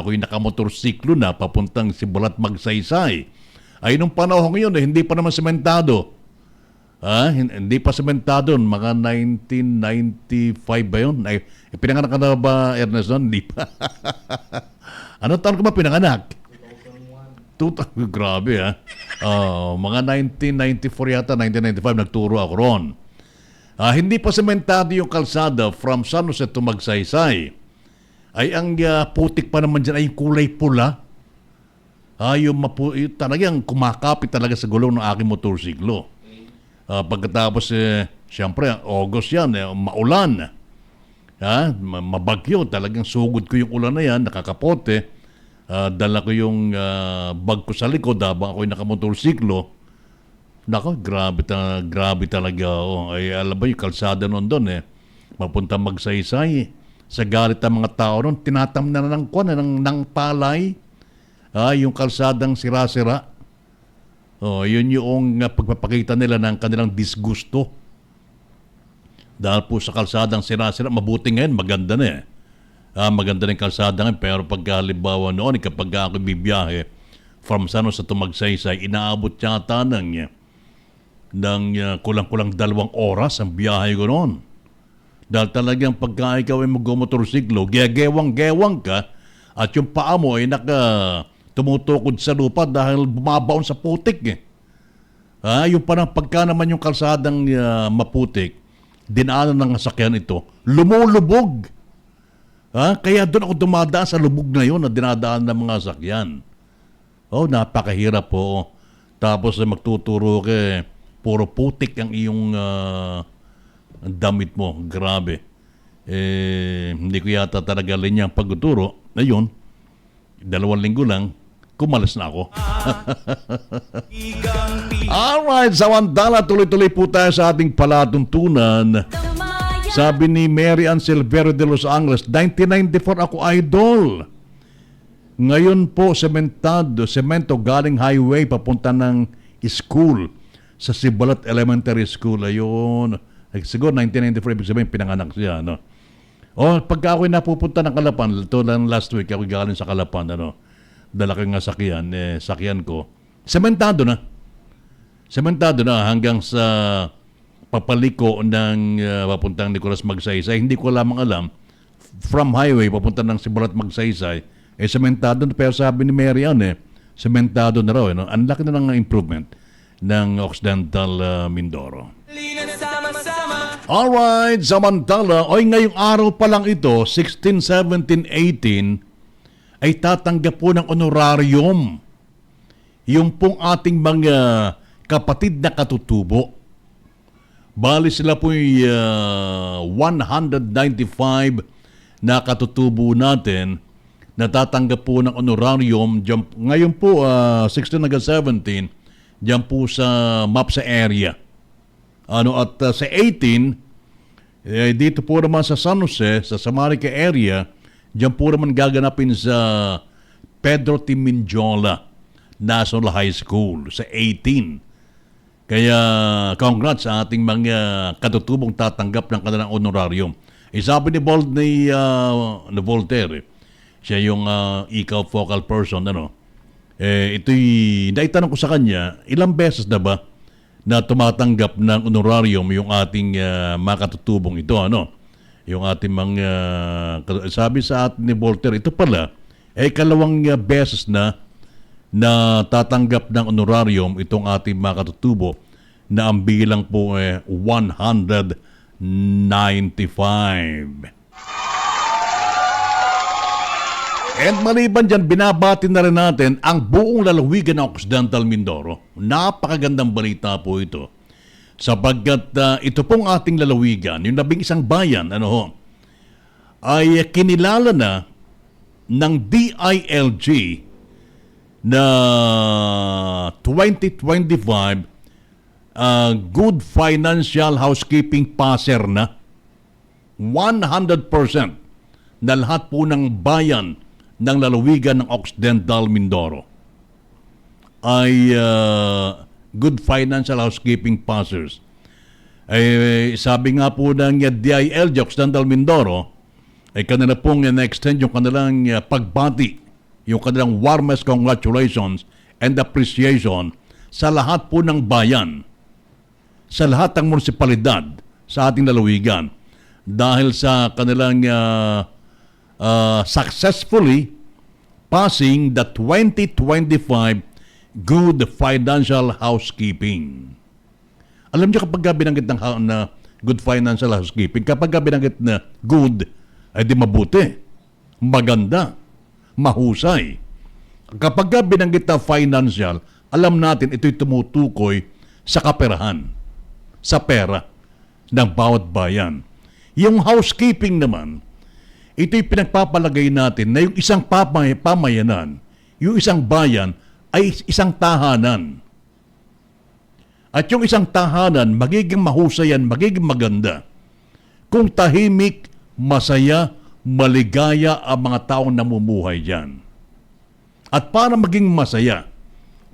ako'y nakamotorsiklo na papuntang Sibulat Magsaysay. Ay nung panahon ngayon, hindi pa naman sementado. Hindi pa sementado, mga 1995 ba yun? Pinanganak ka na ba, Ernest, noon? Hindi pa. Anong taon ka ba pinanganak? 2001. Grabe, mga 1994 yata, 1995, nagturo ako ron. Hindi pa sementado yung kalsada from San Jose to Magsaysay. Ay ang putik pa naman dyan ay kulay pula. Talagang kumakapit talaga sa gulong ng aking motorsiklo. Pagkatapos, siyempre, August yan, maulan. Mabagyo, talagang sugod ko yung ulan na yan, nakakapote. Dala ko yung bag ko sa likod habang ako'y nakamotorsiklo. Nako, grabe talaga. Ay, alam ba yung kalsada noon doon mapunta Magsaysay. Sa galit ng mga tao noon, tinatam na ng palay. Yung kalsadang sira-sira. Yun yung pagpapakita nila ng kanilang disgusto. Dahil po sa kalsadang sira-sira, mabuti ngayon, maganda na maganda na yung kalsada ngayon. Pero pagkalibawa noon, kapag ako bibiyahe from San Jose to Magsaysay, inaabot yata ng kulang-kulang 2 oras ang biyahe ko noon. Dahil talagang pagka ikaw ay mag-motorsiklo, gewang-gewang ka, at yung paa mo ay tumutukod sa lupa dahil bumabaon sa putik. Yung parang pagka naman yung kalsadang maputik, dinaanan ng sasakyan ito, lumulubog. Kaya doon ako dumadaan sa lubog na yun na dinadaan ng mga sasakyan. Napakahirap po. Tapos magtuturo ka, puro putik ang iyong damit mo. Grabe. Hindi ko yata talaga linya ang pagtuturo. Ayun, 2 linggo lang, kumalas na ako. Alright, samantala, tuloy-tuloy po tayo sa ating palatuntunan. Sabi ni Mary Ann Silvero de Los Angeles, 1994 ako idol. Ngayon po, semento galing highway papunta ng school sa Sibulat Elementary School. Ayun. Siguro 1994, ibig sabihin, pinanganak siya. Pagka ako'y napupunta ng Calapan, ito lang last week, ako'y galing sa Calapan, dala ko nga sakyan ko. Sementado na hanggang sa papaliko ng papuntang Nicolas Magsaysay. Hindi ko lamang alam, from highway papunta ng Sibulat Magsaysay, sementado na. Pero sabi ni Mary Ann, sementado na raw. Ang laki na ng improvement ng Occidental Mindoro. Alright, samantala, ngayong araw pa lang ito, 16, 17, 18, ay tatanggap po ng honorarium yung pong ating mga kapatid na katutubo. Bali sila po yung 195 na katutubo natin na tatanggap po ng honorarium. Ngayon po, 16 hanggang 17, dyan po sa MAPSA area. At sa 18, dito po naman sa San Jose, sa Samarica area, dyan po naman gaganapin sa Pedro T. Minjola National High School sa 18. Kaya congrats sa ating mga katutubong tatanggap ng kanilang honorarium. Sabi ni Voltaire, siya yung ikaw focal person, ito'y naitanong ko sa kanya, ilang beses na ba na tumatanggap ng honorarium yung ating mga katutubong ito, yung ating mga, sabi sa atin ni Voltaire, ito pala, kalawang beses na tatanggap ng honorarium itong ating mga katutubo na ang bilang po 195. And maliban dyan, binabati na rin natin ang buong lalawigan ng Occidental Mindoro. Napakagandang balita po ito. Sapagkat ito pong ating lalawigan, yung 11 bayan, ay kinilala na ng DILG na 2025 Good Financial Housekeeping Passer na 100% na lahat po ng bayan ng lalawigan ng Occidental Mindoro ay Good Financial Housekeeping Passers. Sabi nga po ng DILG Occidental Mindoro, ay kanila pong na-extend yung kanilang pagbati yung kanilang warmest congratulations and appreciation sa lahat po ng bayan, sa lahat ng munisipalidad sa ating lalawigan dahil sa kanilang successfully passing the 2025 Good Financial Housekeeping. Alam niyo kapag binanggit ng na Good Financial Housekeeping, kapag binanggit na good, ay di mabuti, maganda, mahusay. Kapag binanggit na financial, alam natin ito'y tumutukoy sa kaperahan, sa pera ng bawat bayan. Yung housekeeping naman, ito'y pinagpapalagay natin na yung isang pamayanan, yung isang bayan ay isang tahanan. At yung isang tahanan, magiging mahusayan, magiging maganda kung tahimik, masaya, maligaya ang mga taong namumuhay dyan. At para maging masaya,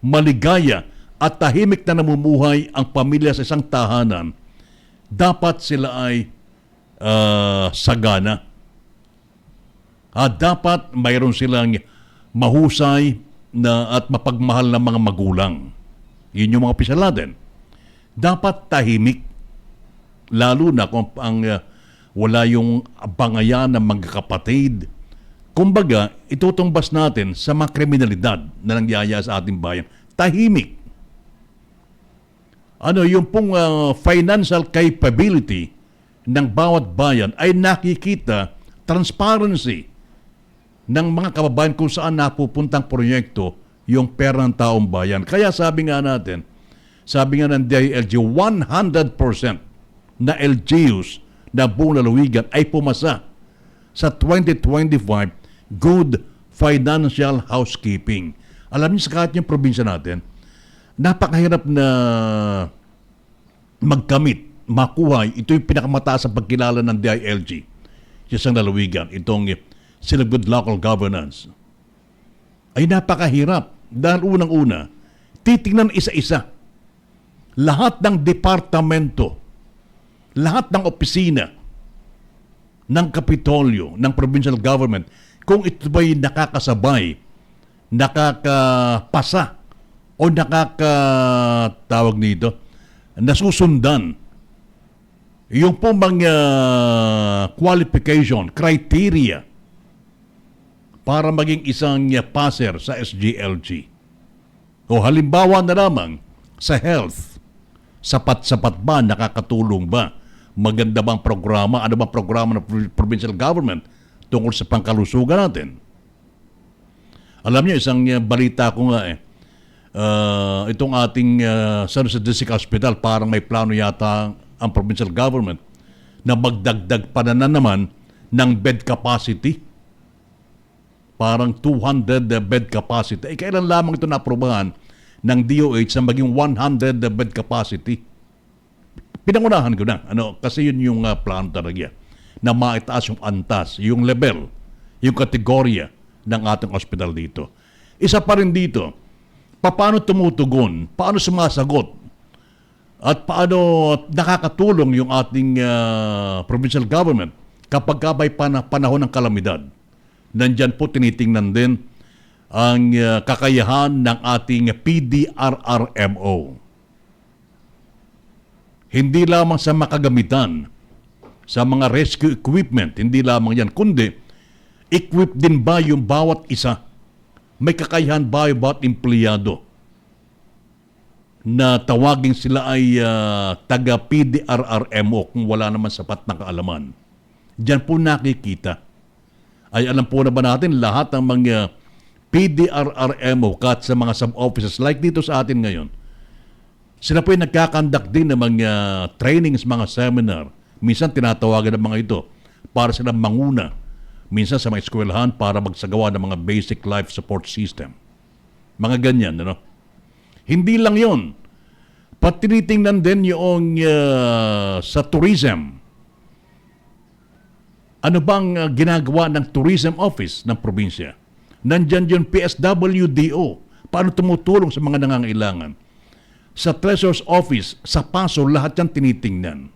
maligaya at tahimik na namumuhay ang pamilya sa isang tahanan, dapat sila ay sagana. At dapat mayroon silang mahusay na at mapagmahal na mga magulang. Yun yung mga opisyal natin. Dapat tahimik, lalo na kung wala yung bangayan ng magkakapatid. Kumbaga, itutumbas natin sa mga kriminalidad na nangyaya sa ating bayan. Tahimik. Yung pong financial capability ng bawat bayan ay nakikita transparency ng mga kababayan kung saan napupuntang proyekto yung pera ng taong bayan. Kaya sabi nga ng DILG, 100% na LGUs na buong lalawigan ay pumasa sa 2025 Good Financial Housekeeping. Alam niyo sa kahit yung probinsya natin, napakahirap na magkamit, makuha. Ito yung pinakamataas sa pagkilala ng DILG sa isang lalawigan. Itong sila good local governance. Ay napakahirap. Dahil unang-una, titingnan isa-isa. Lahat ng departamento, lahat ng opisina ng Kapitolyo, ng provincial government, kung ito ba'y nakakasabay, nakakapasa, o nakakatawag nito, nasusundan yung pong mga qualification, criteria para maging isang passer sa SGLG. O halimbawa na lamang sa health, sapat-sapat ba, nakakatulong ba, maganda bang programa, ano bang programa ng provincial government tungkol sa pangkalusugan natin. Alam niyo, isang balita ko nga itong ating San Jose District Hospital, parang may plano yata ang provincial government na magdagdag pa na naman ng bed capacity. Parang 200 bed capacity. Kailan lamang ito na-aprobahan ng DOH na maging 100 bed capacity? Pinangunahan ko na. Kasi yun yung plano talaga. Na maitaas yung antas, yung level, yung kategorya ng ating hospital dito. Isa pa rin dito, paano tumutugon, paano sumasagot, at paano nakakatulong yung ating provincial government kapag kabay panahon ng kalamidad. Nandyan po tinitingnan din ang kakayahan ng ating PDRRMO. Hindi lamang sa makagamitan, sa mga rescue equipment, hindi lamang yan, kundi equip din ba yung bawat isa? May kakayahan ba yung bawat empleyado na tawagin sila ay taga PDRRMO kung wala naman sapat na kaalaman? Diyan po nakikita. Ay alam po na ba natin lahat ng mga PDRRMO kat sa mga sub-offices like dito sa atin ngayon, sila po yung nagkakandak din ng mga trainings, mga seminar. Minsan tinatawagan ng mga ito para sila manguna. Minsan sa mga eskwelahan para magsagawa ng mga basic life support system. Mga ganyan, Hindi lang yon. Pati tinitingnan din yung sa tourism. Ano bang ginagawa ng tourism office ng probinsya? Nandyan yung PSWDO. Paano tumutulong sa mga nangangailangan? Sa Treasurer's Office, sa PASO, lahat yan tinitingnan.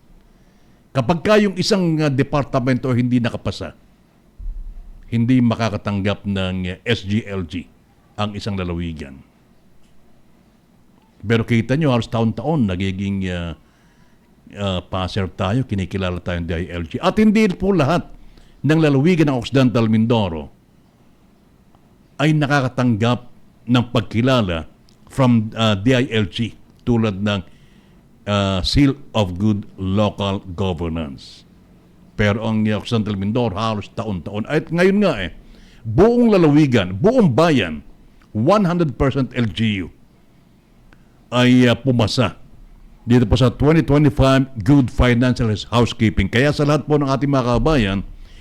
Kapag yung isang departamento hindi nakapasa, hindi makakatanggap ng SGLG ang isang lalawigan. Pero kita nyo, halos taon-taon nagiging pa-serve tayo, kinikilala tayong DILG. At hindi po lahat ng lalawigan ng Occidental Mindoro ay nakakatanggap ng pagkilala from DILG tulad ng Seal of Good Local Governance. Pero ang Occidental Mindoro halos taon-taon. At ngayon nga buong lalawigan, buong bayan, 100% LGU ay pumasa dito po sa 2025 Good Financial Housekeeping. Kaya sa lahat po ng ating mga kabayan,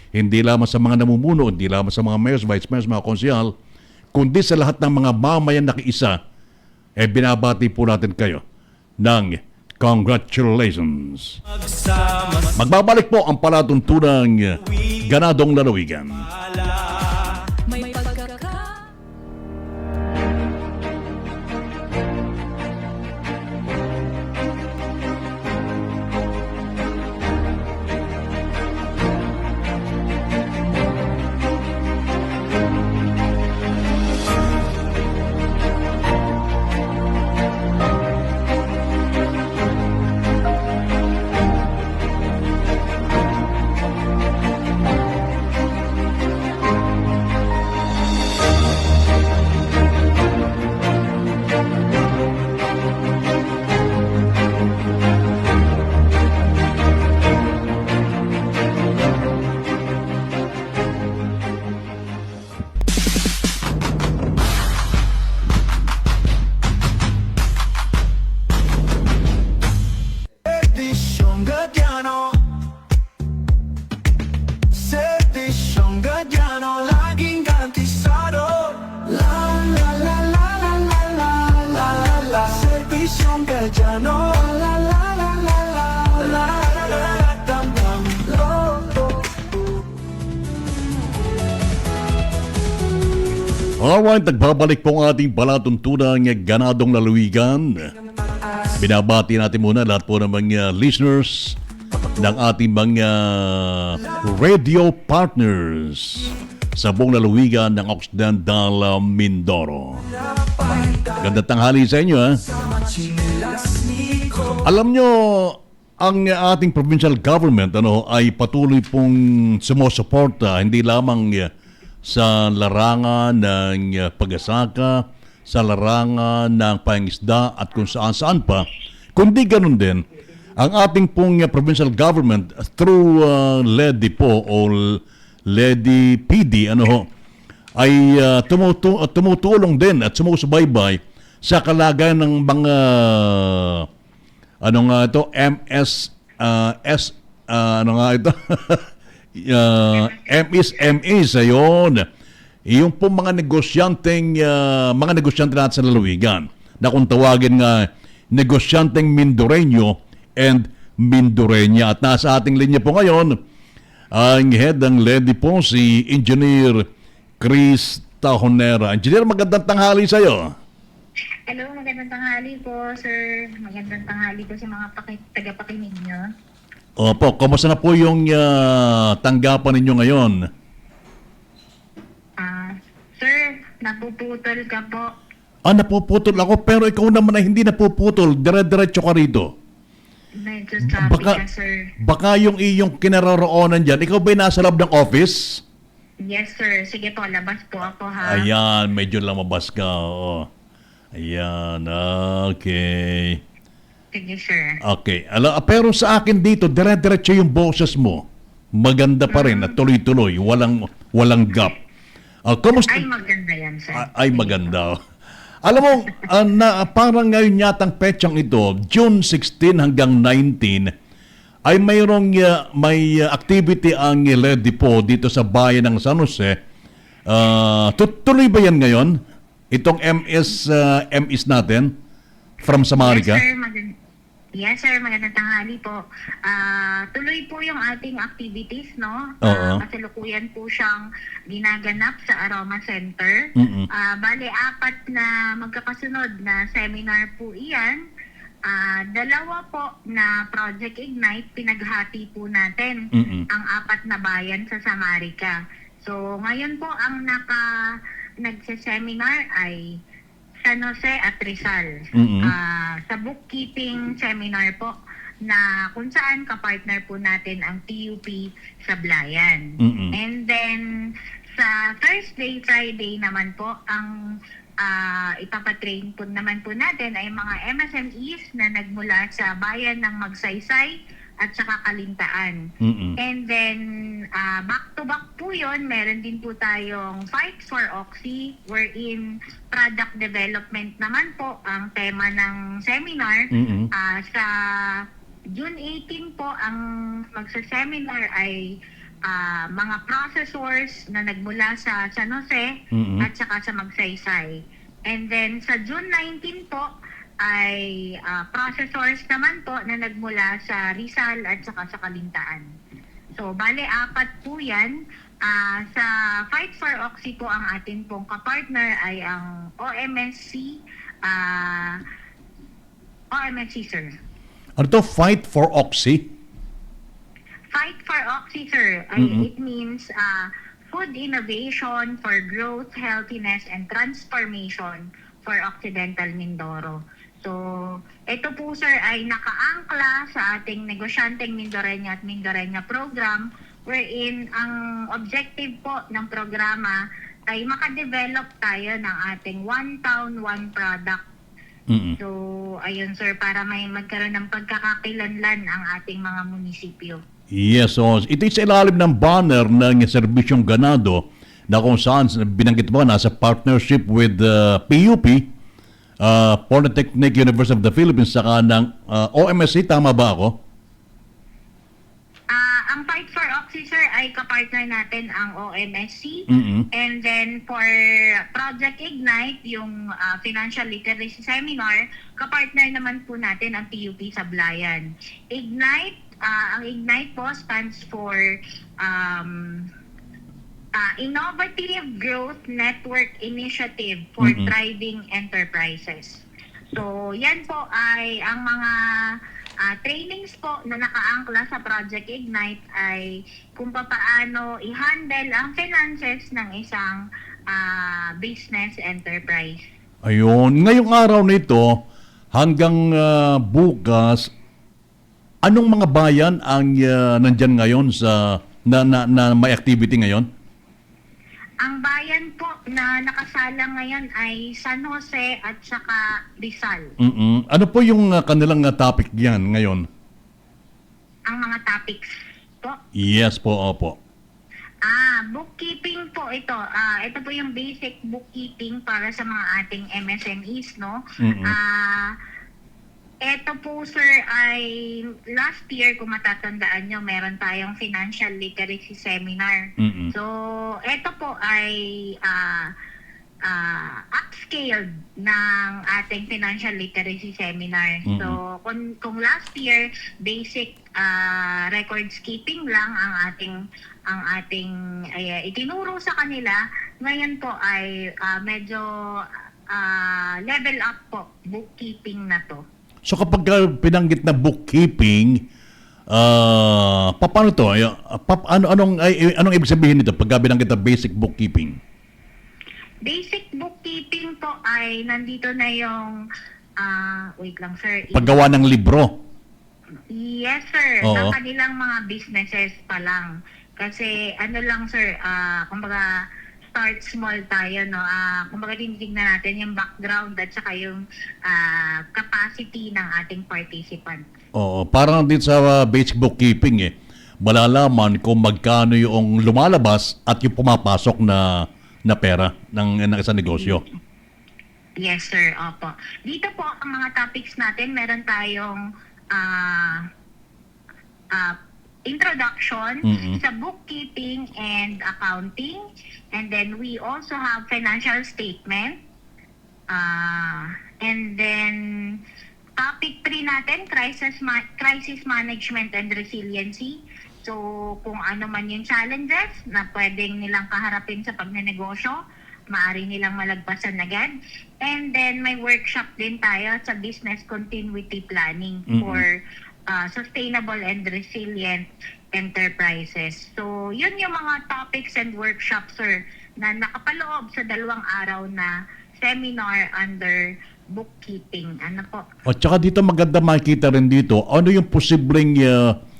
hindi lamang sa mga namumuno, hindi lamang sa mga mayors, vice mayors, mga konsehal, kundi sa lahat ng mga mamayan na kiisa, binabati po natin kayo ng congratulations. Magbabalik po ang palatuntunang Ganadong Lalawigan. May pagkaka Servisyong Gadiano, laging garantisado. La la la la la la la la la la. Servisyong Gadiano, la la la la la la la la la. Dam dam lo. Alright, nagbabalik po ang ating palatuntunang Ganadong Lalawigan. Binabati natin muna lahat po ng mga listeners ng ating mga radio partners sa buong lalawigan ng Occidental Mindoro. Gandang tanghali sa inyo, ha? Alam nyo, ang ating provincial government ay patuloy pong sumusuporta hindi lamang sa larangan ng pag-asaka, sa larangan ng pangingisda at kung saan-saan pa, kundi ganun din ang ating pong provincial government through LEDI po o LEDI PD ay tumutulong din at sumusubaybay sa kalagayan ng mga MSMEs ayon. Yung po mga negosyante natin sa lalawigan na kung tawagin nga negosyanteng Mindoreño and Mindoreña. At nasa ating linya po ngayon ang head ng LEDI po si Engineer Chris Tahonera. Engineer, magandang tanghali sa iyo. Hello, magandang tanghali po, sir. Magandang tanghali po sa mga tagapakinig nyo. Opo, kumusta na po yung tanggapan ninyo ngayon? Sir, napuputol ka po. Napuputol ako pero ikaw naman ay hindi napuputol. Dire-diretso ka rito. Medyo traffic ka, sir. Baka yung iyong kinaroroonan dyan, ikaw ba'y nasa loob ng office? Yes, sir. Sige po, labas po ako, ha? Ayan, medyo lamabas ka. Oo. Ayan, okay. Sige, sir. Okay. Pero sa akin dito, dire-diretso yung boses mo. Maganda pa rin at tuloy-tuloy. Walang gap. Kamusta? Ay, maganda yan, sir. Ay, maganda. Alam mo, parang ngayon yatang petsang ito, June 16 hanggang 19, ay may activity ang LEDI po dito sa bayan ng San Jose. Tutuloy ba yan ngayon? Itong MS natin from Samarica? Yes, sir. Magandang tanghali po. Tuloy po yung ating activities, no? Oo. Kasalukuyan po siyang ginaganap sa Aroma Center. Bale, 4 na magkakasunod na seminar po iyan. 2 po na Project Ignite, pinaghati po natin ang 4 na bayan sa Samarica. So, ngayon po ang nagse-seminar ay San Jose at Rizal. Sa bookkeeping seminar po na kung saan kapartner po natin ang TUP sa Blayan. And then, sa Thursday, Friday naman po, ang ipapatrain po naman po natin ay mga MSMEs na nagmula sa bayan ng Magsaysay at saka Kalintaan. And then, back-to-back po yun, meron din po tayong Fight for Oxy, wherein product development naman po ang tema ng seminar. Sa June 18 po, ang magsa-seminar ay mga processors na nagmula sa San Jose at saka sa Magsaysay. And then sa June 19 po ay processors naman po na nagmula sa Rizal at saka sa Kalintaan. So bale 4 po yan. Sa Fight for Oxy po ang atin pong kapartner ay ang OMSC sir. Ano to? Fight for Oxy? Fight for Oxy, sir. It means food innovation for growth, healthiness, and transformation for Occidental Mindoro. So, ito po, sir, ay nakaangkla sa ating Negosyanteng Mindoreña at Mindoreña program wherein ang objective po ng programa ay makadevelop tayo ng ating One Town, One Product. So, ayun, sir, para may magkaroon ng pagkakakilanlan ang ating mga munisipyo. Yes, so ito sa ilalim ng banner ng Serbisyong Ganado na kung saan binanggit mo nasa partnership with PUP, Polytechnic University of the Philippines, saka ng OMSC, tama ba ako? Ang Fight for Oxy, sir, ay kapartner natin ang OMSC. And then for Project Ignite, yung Financial Literacy Seminar, kapartner naman po natin ang PUP sa Blayan. Ignite, ang Ignite po stands for Innovative Growth Network Initiative for Thriving Enterprises. So, yan po ay ang mga trainings po na nakaangkla sa Project Ignite ay kung paano i-handle ang finances ng isang business enterprise. Ayun, ngayong araw nito hanggang bukas, anong mga bayan ang nandyan ngayon sa na may activity ngayon? Ang bayan po na nakasala ngayon ay San Jose at saka Rizal. Ano po yung kanilang topic yan ngayon? Ang mga topics po. Yes po, opo. Bookkeeping po ito. Ito po yung basic bookkeeping para sa mga ating MSMEs, no? Ito po, sir, ay last year, kung matatandaan nyo, meron tayong financial literacy seminar. So, ito po ay upscaled ng ating financial literacy seminar. So, kung last year, basic records keeping lang ang ating itinuro sa kanila, ngayon po ay medyo level up po, bookkeeping na to. So kapag pinanggit na bookkeeping, paano to? Anong ibig sabihin nito pag binanggit na basic bookkeeping? Basic bookkeeping po ay nandito na yung wait lang, sir. Paggawa ng libro. Yes, sir. Oo. Ng kanilang mga businesses pa lang. Kasi ano lang, sir, kumbaga start small tayo, no? Kumbaga tinitingnan natin yung background at saka yung capacity ng ating participant. Oo, parang dito sa basic bookkeeping malalaman kung magkano yung lumalabas at yung pumapasok na pera ng isang negosyo. Yes, sir. Opo. Dito po, ang mga topics natin, meron tayong introduction sa bookkeeping and accounting. And then we also have financial statement. And then topic 3 natin, crisis management and resiliency. So kung ano man yung challenges na pwedeng nilang kaharapin sa pagnenegosyo, maaari nilang malagpasan agad. And then may workshop din tayo sa business continuity planning for sustainable and resilient enterprises. So, yun yung mga topics and workshops, sir, na nakapaloob sa 2 araw na seminar under bookkeeping. Ano po? At saka dito maganda makikita rin dito, ano yung posibleng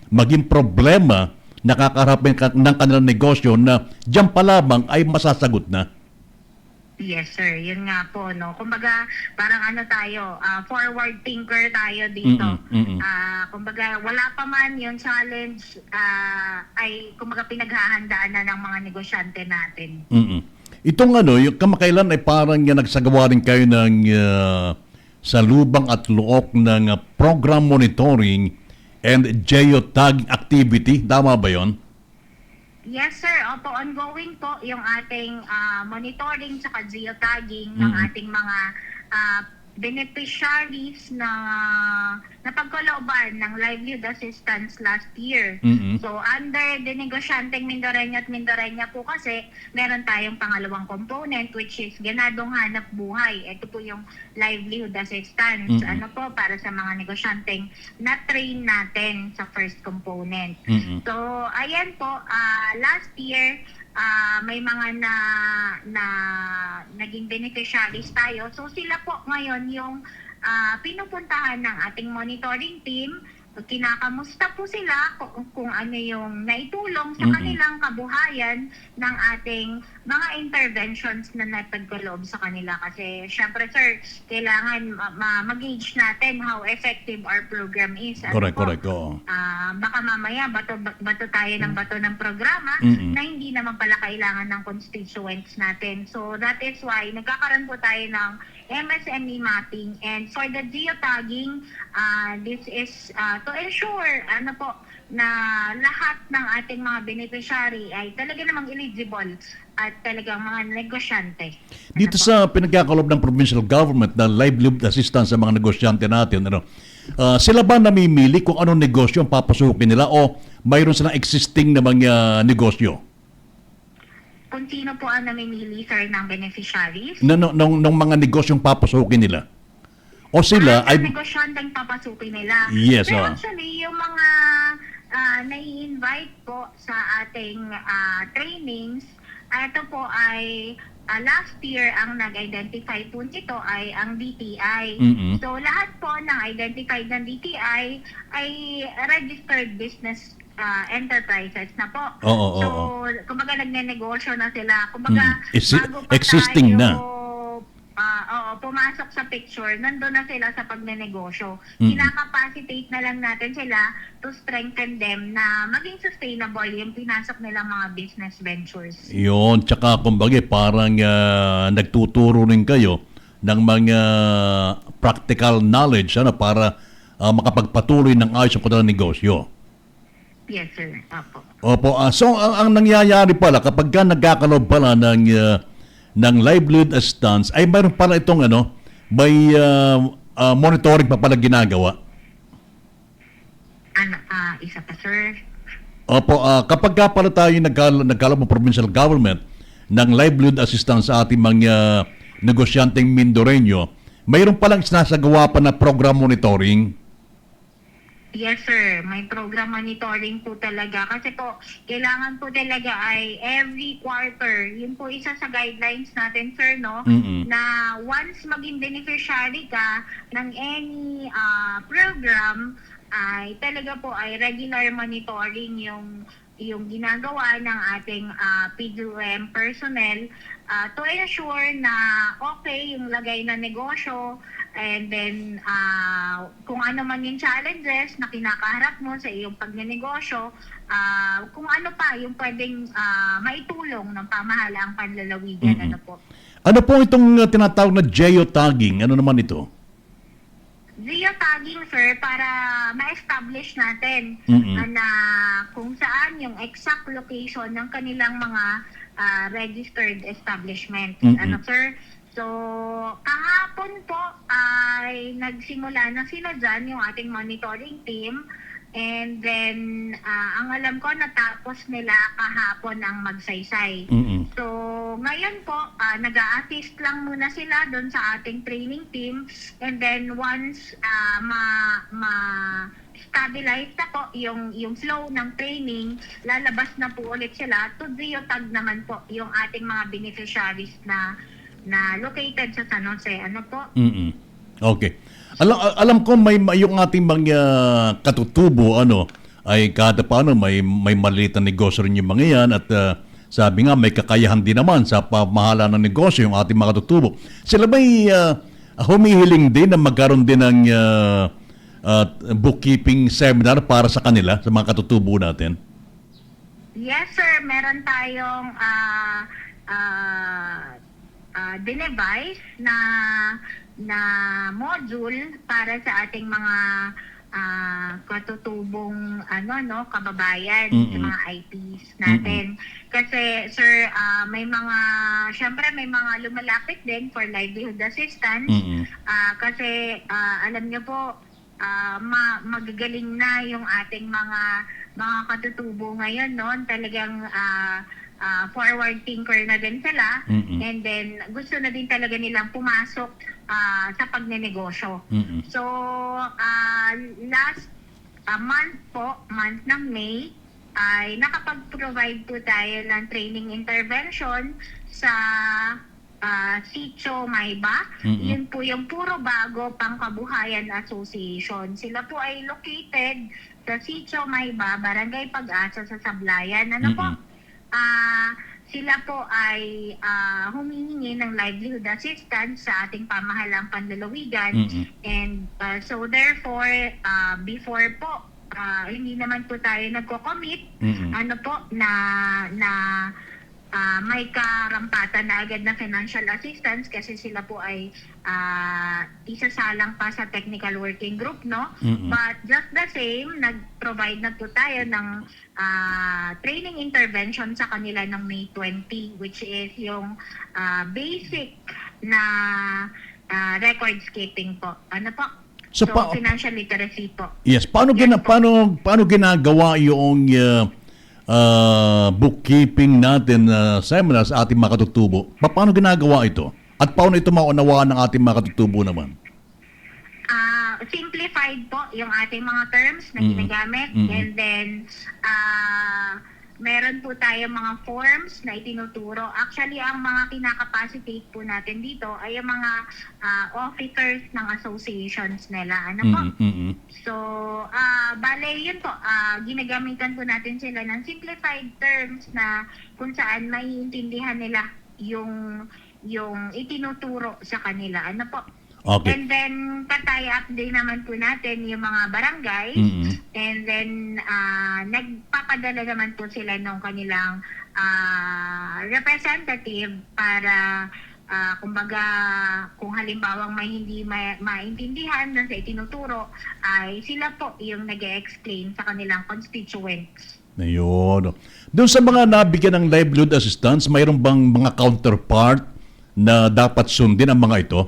maging problema nakakaharapin ng kanilang negosyo na diyan pa lamang ay masasagot na. Yes, sir. Yun nga po, no? Kumbaga, parang ano tayo, forward thinker tayo dito. Kumbaga, wala pa man yung challenge ay, kumbaga, pinaghahandaan na ng mga negosyante natin. Itong yung kamakailan ay parang nagsagawa rin kayo ng sa lubang at luok ng program monitoring and geotagging activity. Tama ba yon? Yes, sir. Opo, ongoing po yung ating monitoring sa geotagging ng ating mga beneficiaries na napagkalooban ng livelihood assistance last year. So, under the negosyanteng Mindoreña at Mindoreña po kasi, meron tayong pangalawang component which is ganadong hanap buhay. Ito po yung livelihood assistance. Ano po, para sa mga negosyanteng na-train natin sa first component. So, ayan po, last year, may mga na naging beneficiaries tayo. So sila po ngayon yung pinupuntahan ng ating monitoring team. Kinakamusta po sila kung ano yung naitulong sa kanilang kabuhayan ng ating mga interventions na napagkaloob sa kanila. Kasi syempre, sir, kailangan mag-gauge natin how effective our program is. Correct. Baka mamaya bato tayo ng bato ng programa na hindi naman pala kailangan ng constituents natin. So that is why nagkakaroon po tayo ng MSME mapping, and for the geotagging, this is to ensure na lahat ng ating mga beneficiary ay talaga namang eligible at talagang mga negosyante. Dito sa pinagkakalob ng provincial government na livelihood assistance sa mga negosyante natin, sila ba namimili kung anong negosyo ang papasukin nila o mayroon silang existing na mga negosyo? Kung sino po ang namimili, sir, ng beneficiaries? Nung mga negosyong papasukin nila? O sila ay... ay... negosyanteng papasukin nila. Yes, Pero actually, yung mga nai-invite po sa ating trainings, ito po ay last year ang nag-identify po nito ay ang DTI. So lahat po ng identified ng DTI ay registered business enterprises na po. So, kumbaga nagne-negosyo na sila. Kumbaga, bago pa existing tayo, na. pumasok sa picture, nandun na sila sa pagnenegosyo. Kinakapacitate na lang natin sila to strengthen them na maging sustainable yung pinasok nilang mga business ventures. Yun, tsaka kumbaga parang nagtuturo rin kayo ng mga practical knowledge para makapagpatuloy ng ayos ang kanilang negosyo. Yes, sir. Opo. Opo. So, ang nangyayari pala, kapag ka nagkakalob pala ng livelihood assistance, ay mayroon pala itong may monitoring pa pala ginagawa. Isa pa, sir. Opo. Kapag ka pala tayo nagkalob ng provincial government ng livelihood assistance sa ating mga negosyanteng Mindoreño, mayroon palang sinasagawa pa na program monitoring. Yes, sir. May program monitoring po talaga. Kasi po, kailangan po talaga ay every quarter. Yun po isa sa guidelines natin, sir, no? Na once maging beneficiary ka ng any program, ay talaga po ay regular monitoring yung ginagawa ng ating PDUM personnel to ensure na okay yung lagay na negosyo, and then kung ano man yung challenges na kinakaharap mo sa iyong pagnenegosyo, kung ano pa yung pwedeng maitulong ng pamahalaang panlalawigan. Ano po itong tinatawag na geotagging? Ano naman ito? Geotagging, sir, para ma-establish natin na kung saan yung exact location ng kanilang mga registered establishment. Sir? So, kahapon po ay nagsimula na sila dyan, yung ating monitoring team, And then, ang alam ko, natapos nila kahapon ang magsaysay. Mm-mm. So, ngayon po, nag-a-assist lang muna sila doon sa ating training team. And then, once stabilize na po yung flow ng training, lalabas na po ulit sila to geotag naman po yung ating mga beneficiaries na located sa San Jose. Ano po? Mm-mm. Okay. Alam ko may yung ating mga katutubo ay kada paano may maliit na negosyo rin yung mga yan at sabi nga may kakayahan din naman sa pamahala ng negosyo yung ating mga katutubo. Sila may humihiling din na magkaroon din ng bookkeeping seminar para sa kanila, sa mga katutubo natin? Yes, sir. Meron tayong dinevise na module para sa ating mga katutubong kababayan, sa mga IPs natin. Kasi sir, syempre may mga lumalapit din for livelihood assistance. Kasi alam niyo po, magagaling na yung ating mga katutubo ngayon, no? Talagang forward thinker na din sila. And then gusto na din talaga nilang pumasok sa pagnenegosyo. So last month ng May ay nakapag-provide po tayo ng training intervention sa Sitio Mayba. Yun po yung Puro Bago Pangkabuhayan Association. Sila po ay located sa Sitio Mayba, Barangay Pag-asa sa Sablayan. Sila po ay humihingi ng livelihood assistance sa ating pamahalang panlalawigan. And so therefore, before po, hindi naman po tayo nagko-commit na may karampatan na agad na financial assistance kasi sila po ay isasalang pa sa technical working group, no? But just the same, nag-provide na po tayo ng training intervention sa kanila ng May 20, which is yung basic na records keeping po. So financial literacy po. Yes, paano ginagawa yung bookkeeping natin seminar sa ating mga katutubo? Paano ginagawa ito? At paano ito maunawaan ng ating mga katutubo naman? Simplified po yung ating mga terms na ginagamit. And then, meron po tayo mga forms na itinuturo. Actually, ang mga kinakapacitate po natin dito ay yung mga officers ng associations nila. So, bale yun po, ginagamitan po natin sila ng simplified terms na kung saan maiintindihan nila yung itinuturo sa kanila. Okay. And then, patay-up din naman po natin yung mga barangay. And then, nagpapadala naman po sila ng kanilang representative para, kumbaga, kung halimbawang may hindi maintindihan dun sa itinuturo, ay sila po yung nag-explain sa kanilang constituents. Ayun. Doon sa mga nabigyan ng livelihood assistance, mayroon bang mga counterpart na dapat sundin ang mga ito?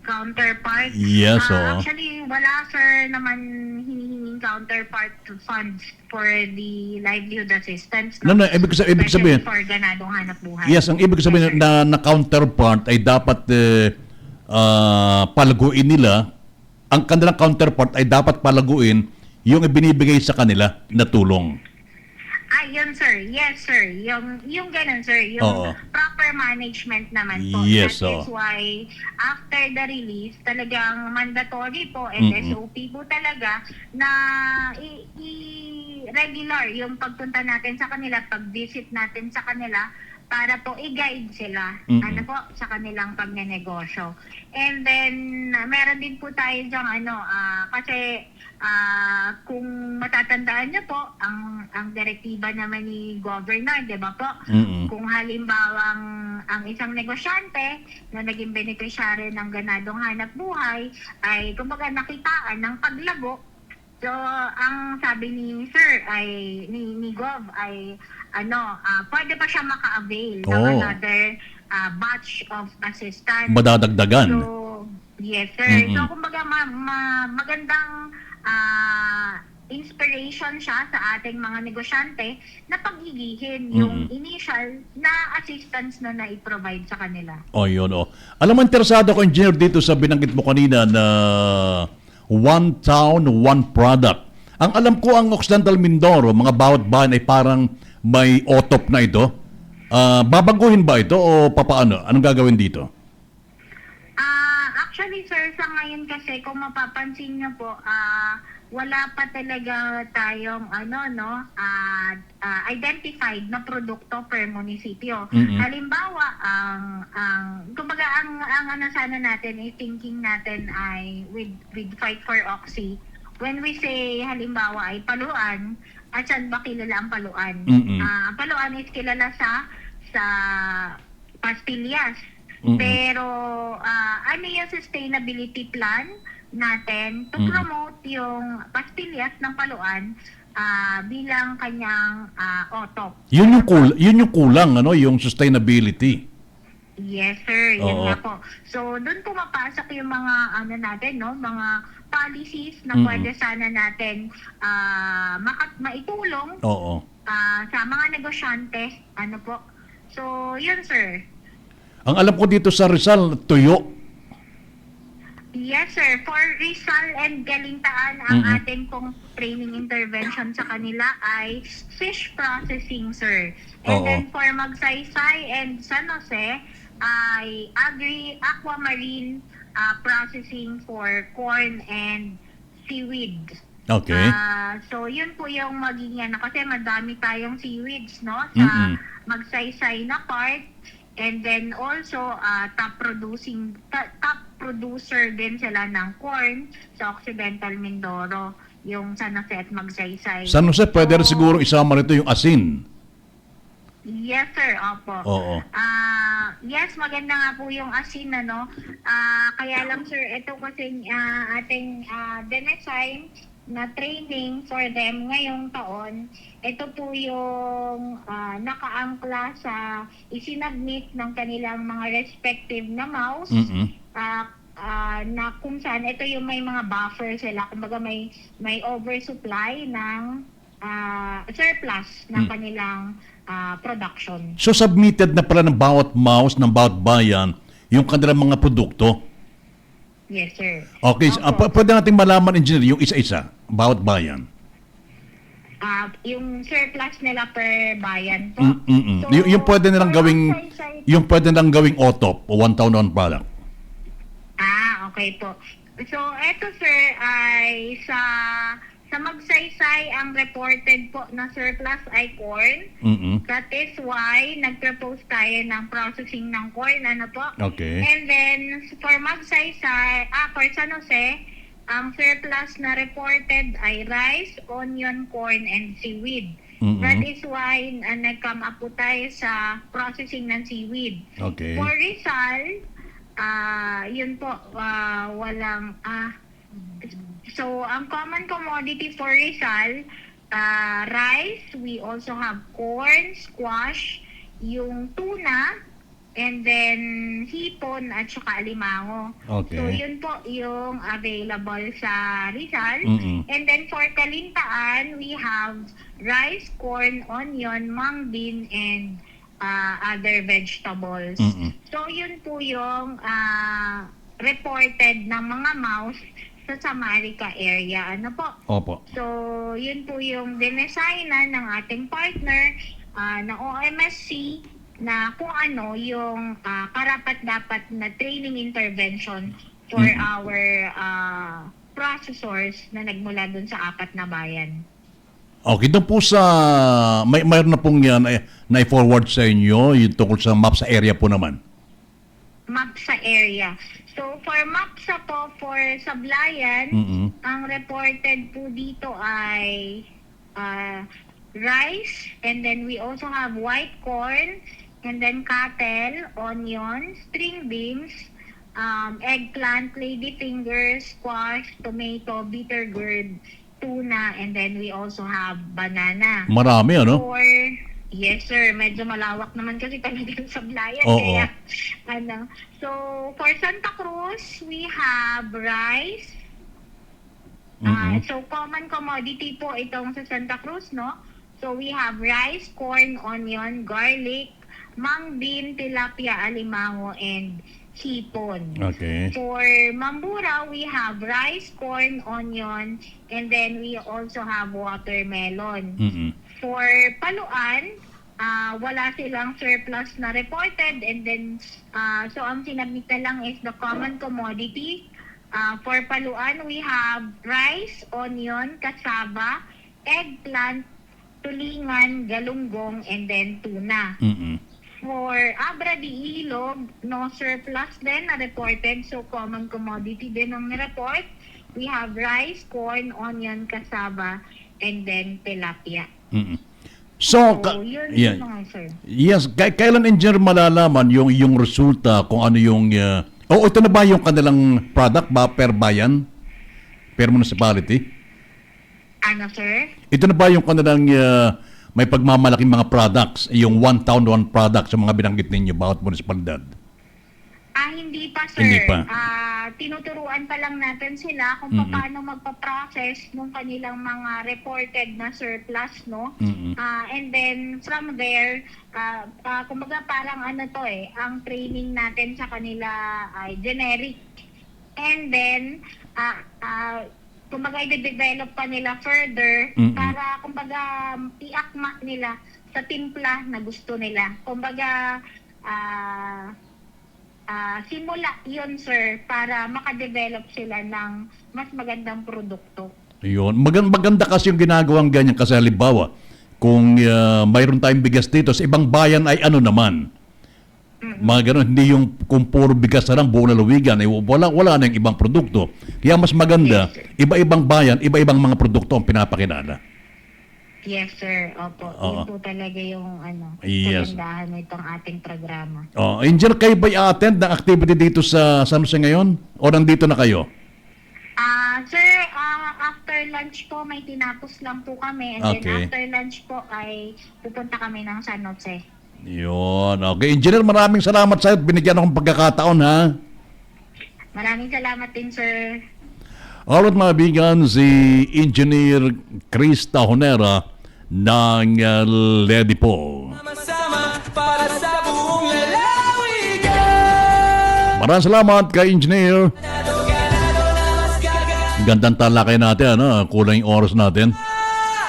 Counterpart? Yes, Actually, wala sir naman hinihinging counterpart funds for the livelihood assistance. No, ibig sabihin, for ganadong hanap buhay. yes, ang ibig sabihin na counterpart ay dapat palaguin nila. Ang kanilang counterpart ay dapat palaguin yung ibinibigay sa kanila na tulong. Yun sir. Yes sir. Yung ganun sir. Yung proper management naman po. Yes, That is why after the release, talagang mandatory po and SOP po talaga na regular yung pagpunta natin sa kanila, pag-visit natin sa kanila para po i-guide sila sa kanilang pagnenegosyo. And then meron din po tayo diyang kasi kung matatandaan niyo po ang direktiba naman ni Governor, 'di ba po? Kung halimbawang ang isang negosyante na naging beneficiary ng ganadong hanap buhay ay kumbaga nakitaan ng paglago. So ang sabi ni Sir ay ni Gov ay pwede pa siya maka-avail ng another batch of assistance. Madadagdagan. So, yes sir. So kumbaga magandang inspiration siya sa ating mga negosyante na paghigihin yung initial na assistance na na-provide sa kanila. O yun, o. Alam mo, interesado ko, engineer, dito sa binanggit mo kanina na one town, one product. Ang alam ko, ang Occidental Mindoro, mga bawat bayan ay parang may OTOP na ito. Babaguhin ba ito o papaano? Anong gagawin dito? Actually, sir, sa ngayon kasi, kung mapapansin niyo po, wala pa talaga tayong identified na produkto per munisipyo. Halimbawa, kumbaga ang ano sana natin, thinking natin ay with Fight for Oxy. When we say halimbawa ay paluan, at saan ba kilala ang paluan? Paluan is kilala sa pastillas. Pero ano yung sustainability plan natin to promote yung pastillas ng paluan bilang kanyang OTOP. Yun yung kulang, ano, yung sustainability. Yes, sir. Yan Oo. nga po. So, doon pumapasok yung mga natin, no, mga policies na pwede sana natin maitulong Oo. sa mga negosyante. Ano po? So, yun, sir. Ang alam ko dito sa Rizal, tuyo. Yes, sir. For Rizal and Galintaan, ang ating pong training intervention sa kanila ay fish processing, sir. And Oo. then for Magsaysay and San Jose, ay aquamarine processing for corn and seaweed. Okay. So, yun po yung magiging kasi madami tayong seaweeds, no? Sa Magsaysay na part. And then also, top producer din sila ng corn sa Occidental Mindoro, yung San Jose at Magsaysay. San Jose, pwede rin siguro isama rito yung asin. Yes, sir. Opo. Oo. Yes, maganda nga po yung asin, ano. Kaya lang, sir, ito kasi ating dinesign na training for them ngayong taon. Ito po yung nakaangkla sa isinabmit ng kanilang mga respective na mouse. Na kung saan ito yung may mga buffer sila. Kumbaga may oversupply ng surplus ng kanilang production. So submitted na pala ng bawat mouse, ng bawat bayan, yung kanilang mga produkto. Yes, sir. Okay, Opo. pwede nating malaman, engineer, yung isa-isa, bawat bayan. Yung surplus nila per bayan po. So, Yung pwede nilang for gawing, Magsaysay- yung pwede nilang gawing OTOP, o one town, one product. Okay po. So, eto sir, ay sa Magsaysay, ang reported po na surplus ay corn. That is why nag-propose tayo ng processing ng corn. Ano po? Okay. And then, for Magsaysay, for San Jose, ang surplus na reported ay rice, onion, corn, and seaweed. That is why nag-come up po tayo sa processing ng seaweed. Okay. For Rizal, yun po, walang... So, ang common commodity for Rizal, rice, we also have corn, squash, yung tuna, and then hipon at saka alimango. Okay. So, yun po yung available sa Rizal. And then for Kalintaan, we have rice, corn, onion, mung bean, and other vegetables. So, yun po yung reported ng mga mouse sa Samarica area. Ano po? Opo. So, yun po yung dinesignan ng ating partner na OMSC na kung ano yung karapat-dapat na training intervention for our processors na nagmula dun sa 4 na bayan. Okay, doon po sa, mayroon na pong yan, na-forward sa inyo, yung tungkol sa map sa area po naman. Map sa area. So, for MAPSA po, for Sablayan, ang reported po dito ay rice, and then we also have white corn, and then cattle, onion, string beans, eggplant, ladyfingers, squash, tomato, bitter gourd, tuna, and then we also have banana. Marami, ano? Yes, sir. Medyo malawak naman kasi talagang Sablayan. Oo. Kaya, So, for Santa Cruz, we have rice, So common commodity po itong sa Santa Cruz, no? So we have rice, corn, onion, garlic, mung bean, tilapia, alimango, and hipon. Okay. For Mambura, we have rice, corn, onion, and then we also have watermelon. For Paluan, wala silang surplus na reported, and then so ang sinabit na lang is the common commodity. For Paluan, we have rice, onion, cassava, eggplant, tulingan, galunggong, and then tuna. For Abra de Ilog, no surplus din na reported, so common commodity din ang report. We have rice, corn, onion, cassava, and then tilapia. So, Yun yeah. mga sir. Yes, kailan engineer malalaman yung resulta kung ano yung ito na ba yung kanilang product ba per bayan? Per municipality? Ano sir? Ito na ba yung kanilang may pagmamalaking mga products, yung one town, one product sa mga binanggit ninyo bawat munisipalidad? Hindi pa sir. Hindi pa. Tinuturuan pa lang natin sila kung paano magpa-process ng kanilang mga reported na surplus, no? And then from there, kumbaga parang ano to ang training natin sa kanila ay generic. And then, kumbaga i-develop pa nila further para kumbaga iakma nila sa timpla na gusto nila. Kumbaga simula yun sir para makadevelop sila ng mas magandang produkto. Yun. Maganda kasi yung ginagawang ganyan kasi halimbawa, kung mayroon tayong bigas dito sa ibang bayan ay ano naman. Mga ganun, hindi yung kung puro bigas na lang buong lalawigan, wala na yung ibang produkto. Kaya mas maganda, iba-ibang bayan, iba-ibang mga produkto ang pinapakilala. Yes sir, opo. Yun po talaga yung Yes. kagandahan nitong ating programa. Engineer, kayo ba i-attend ng activity dito sa San Jose ngayon? O nandito na kayo? Sir, after lunch po may tinapos lang po kami, and then after lunch po ay pupunta kami ng San Jose. Yun. Okay. Engineer, maraming salamat sa iyo. Binigyan akong pagkakataon, ha? Maraming salamat din, sir. Alright, mga bigan, si Engineer Chris Tahonera ng Ledipo. Sama para sa buong lalawigan. Maraming salamat kay Engineer. Gandang talakay natin, kulang yung oras natin.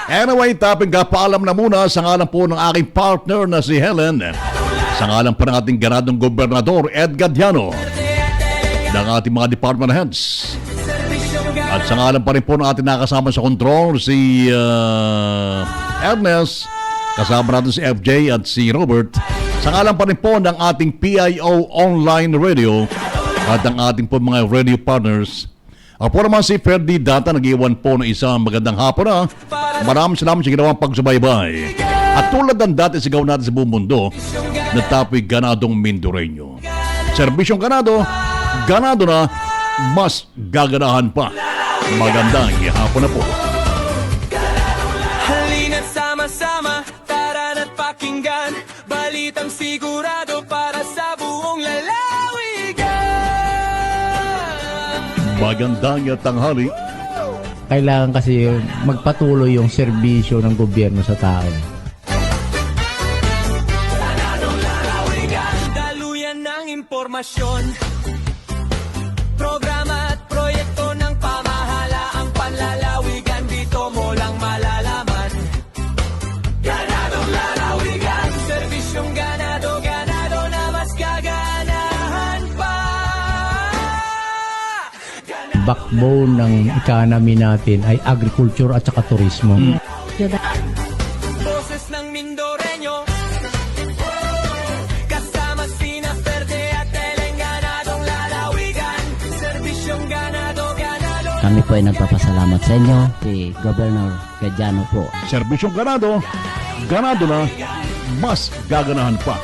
Anyway, taping kapaalam na muna sa ngalan po ng aking partner na si Helen. Sa ngalan pa ng ating ganadong gobernador, Edgar Diano. Ng ating mga department heads. At sa ngalan pa rin po ng ating nakasama sa control, si Ernest. Kasama natin si FJ at si Robert. Sa ngalan pa rin po ng ating PIO Online Radio. At ang ating po mga radio partners. Ako po naman si Ferdy Data, nag-iwan po ng isang magandang hapon na. Maraming salamat sa ginawang pagsubaybay. At tulad ng dati sigaw natin sa buong mundo, natapoy ganadong Mindoreño. Serbisyong ganado, ganado na, mas gaganahan pa. Magandang hapon na po. Halina't sama-sama, tara na't pakinggan, balitang sigurado para sa buong lalawigan. Magandang tanghali. Kailangan kasi magpatuloy yung serbisyo ng gobyerno sa tao. Daluyan ng impormasyon, programa at proyekto ng pamahalaang panlalawigan, dito mo lang malalaman. Ganadong lalawigan, serbisyong ganado, ganado na mas gaganahan pa. Backbone ng economy natin ay agriculture at saka turismo. Boses ng Mindoreño, kasama sina Verde at Eleng, ganadong lalawigan, serbisyong ganado, ganado. Kami po ay nagpapasalamat sa inyo, si Governor Gadiano po. Serbisyong ganado, ganado na, mas gaganahan pa.